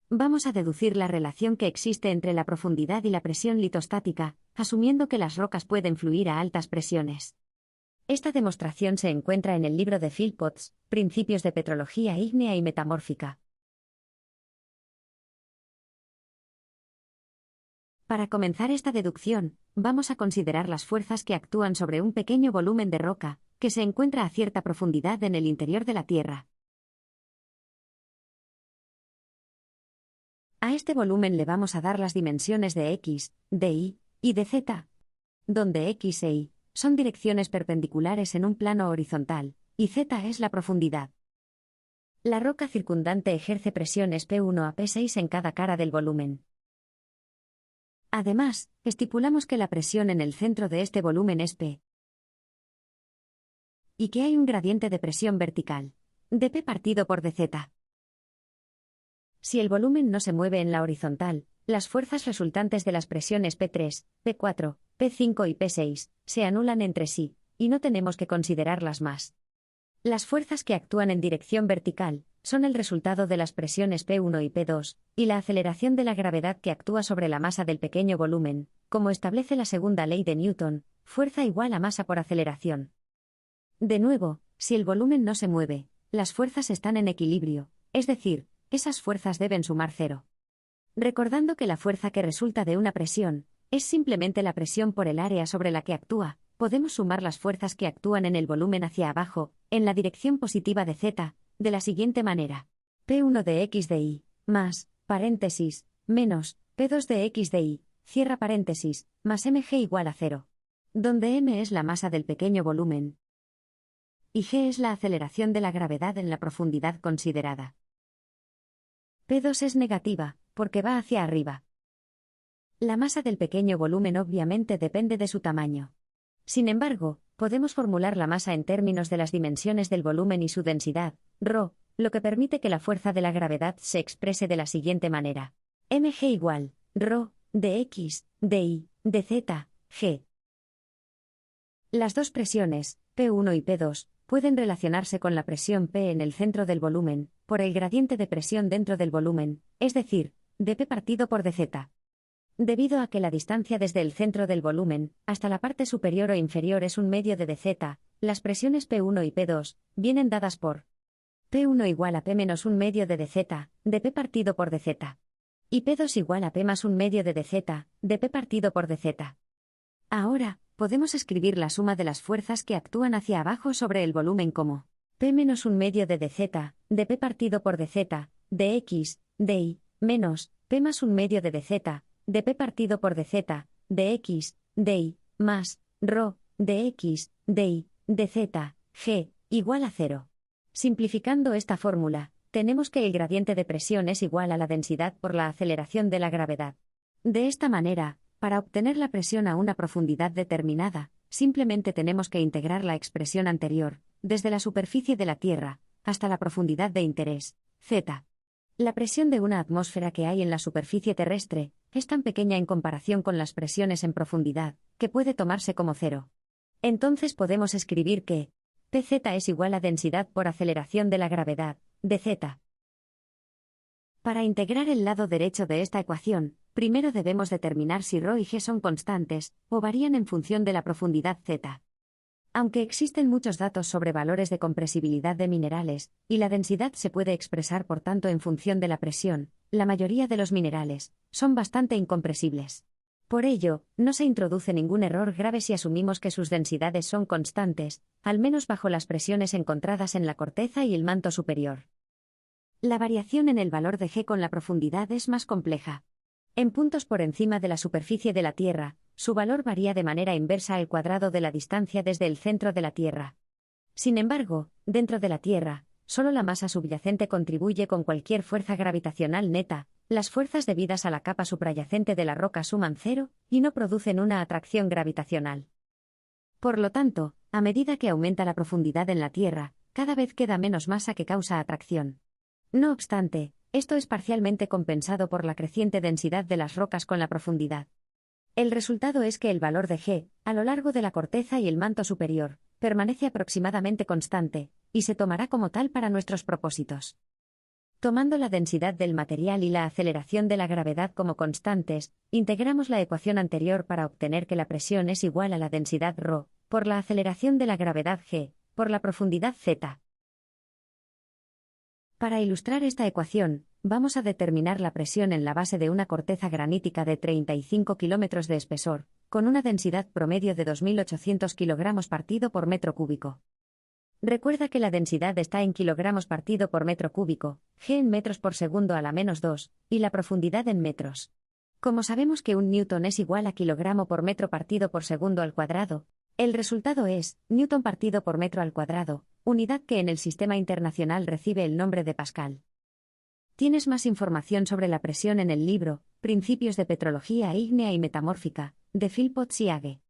Vamos a deducir la relación que existe entre la profundidad y la presión litostática, asumiendo que las rocas pueden fluir a altas presiones. Esta demostración se encuentra en el libro de Philpotts, Principios de Petrología Ígnea y Metamórfica. Para comenzar esta deducción, vamos a considerar las fuerzas que actúan sobre un pequeño volumen de roca, que se encuentra a cierta profundidad en el interior de la Tierra. A este volumen le vamos a dar las dimensiones de x, de y, y de z, donde x e y son direcciones perpendiculares en un plano horizontal, y z es la profundidad. La roca circundante ejerce presiones P1 a P6 en cada cara del volumen. Además, estipulamos que la presión en el centro de este volumen es P, y que hay un gradiente de presión vertical, dP partido por dz. Si el volumen no se mueve en la horizontal, las fuerzas resultantes de las presiones P3, P4, P5 y P6 se anulan entre sí, y no tenemos que considerarlas más. Las fuerzas que actúan en dirección vertical son el resultado de las presiones P1 y P2, y la aceleración de la gravedad que actúa sobre la masa del pequeño volumen, como establece la segunda ley de Newton, fuerza igual a masa por aceleración. De nuevo, si el volumen no se mueve, las fuerzas están en equilibrio, es decir, esas fuerzas deben sumar cero. Recordando que la fuerza que resulta de una presión es simplemente la presión por el área sobre la que actúa, podemos sumar las fuerzas que actúan en el volumen hacia abajo, en la dirección positiva de z, de la siguiente manera. P1 de x de y, más, paréntesis, menos, P2 de x de y, cierra paréntesis, más mg igual a 0. Donde m es la masa del pequeño volumen, y g es la aceleración de la gravedad en la profundidad considerada. P2 es negativa, porque va hacia arriba. La masa del pequeño volumen obviamente depende de su tamaño. Sin embargo, podemos formular la masa en términos de las dimensiones del volumen y su densidad, ρ, lo que permite que la fuerza de la gravedad se exprese de la siguiente manera. Mg igual, ρ, de x, de y, de z, g. Las dos presiones, P1 y P2, pueden relacionarse con la presión P en el centro del volumen, por el gradiente de presión dentro del volumen, es decir, dP partido por dz. Debido a que la distancia desde el centro del volumen hasta la parte superior o inferior es un medio de dz, las presiones P1 y P2 vienen dadas por P1 igual a P menos un medio de dz, dP partido por dz. Y P2 igual a P más un medio de dz, dP partido por dz. Ahora, podemos escribir la suma de las fuerzas que actúan hacia abajo sobre el volumen como P menos un medio de dz, dP partido por dz, de x, de y, menos, P más un medio de dz, dP partido por dz, de x, de y, más, ρ, de x, de y, de z, g, igual a 0. Simplificando esta fórmula, tenemos que el gradiente de presión es igual a la densidad por la aceleración de la gravedad. De esta manera, para obtener la presión a una profundidad determinada, simplemente tenemos que integrar la expresión anterior, desde la superficie de la Tierra, hasta la profundidad de interés, z. La presión de una atmósfera que hay en la superficie terrestre es tan pequeña en comparación con las presiones en profundidad, que puede tomarse como cero. Entonces podemos escribir que Pz es igual a densidad por aceleración de la gravedad, dz. Para integrar el lado derecho de esta ecuación, primero debemos determinar si ρ y g son constantes, o varían en función de la profundidad z. Aunque existen muchos datos sobre valores de compresibilidad de minerales, y la densidad se puede expresar por tanto en función de la presión, la mayoría de los minerales son bastante incompresibles. Por ello, no se introduce ningún error grave si asumimos que sus densidades son constantes, al menos bajo las presiones encontradas en la corteza y el manto superior. La variación en el valor de g con la profundidad es más compleja. En puntos por encima de la superficie de la Tierra, su valor varía de manera inversa al cuadrado de la distancia desde el centro de la Tierra. Sin embargo, dentro de la Tierra, solo la masa subyacente contribuye con cualquier fuerza gravitacional neta, las fuerzas debidas a la capa suprayacente de la roca suman cero y no producen una atracción gravitacional. Por lo tanto, a medida que aumenta la profundidad en la Tierra, cada vez queda menos masa que causa atracción. No obstante, esto es parcialmente compensado por la creciente densidad de las rocas con la profundidad. El resultado es que el valor de g, a lo largo de la corteza y el manto superior, permanece aproximadamente constante, y se tomará como tal para nuestros propósitos. Tomando la densidad del material y la aceleración de la gravedad como constantes, integramos la ecuación anterior para obtener que la presión es igual a la densidad ρ, por la aceleración de la gravedad g, por la profundidad z. Para ilustrar esta ecuación, vamos a determinar la presión en la base de una corteza granítica de 35 kilómetros de espesor, con una densidad promedio de 2.800 kilogramos partido por metro cúbico. Recuerda que la densidad está en kilogramos partido por metro cúbico, g en metros por segundo a la -2, y la profundidad en metros. Como sabemos que un newton es igual a kilogramo por metro partido por segundo al cuadrado, el resultado es newton partido por metro al cuadrado, unidad que en el sistema internacional recibe el nombre de Pascal. Tienes más información sobre la presión en el libro Principios de Petrología ígnea y metamórfica, de Philpott y Age.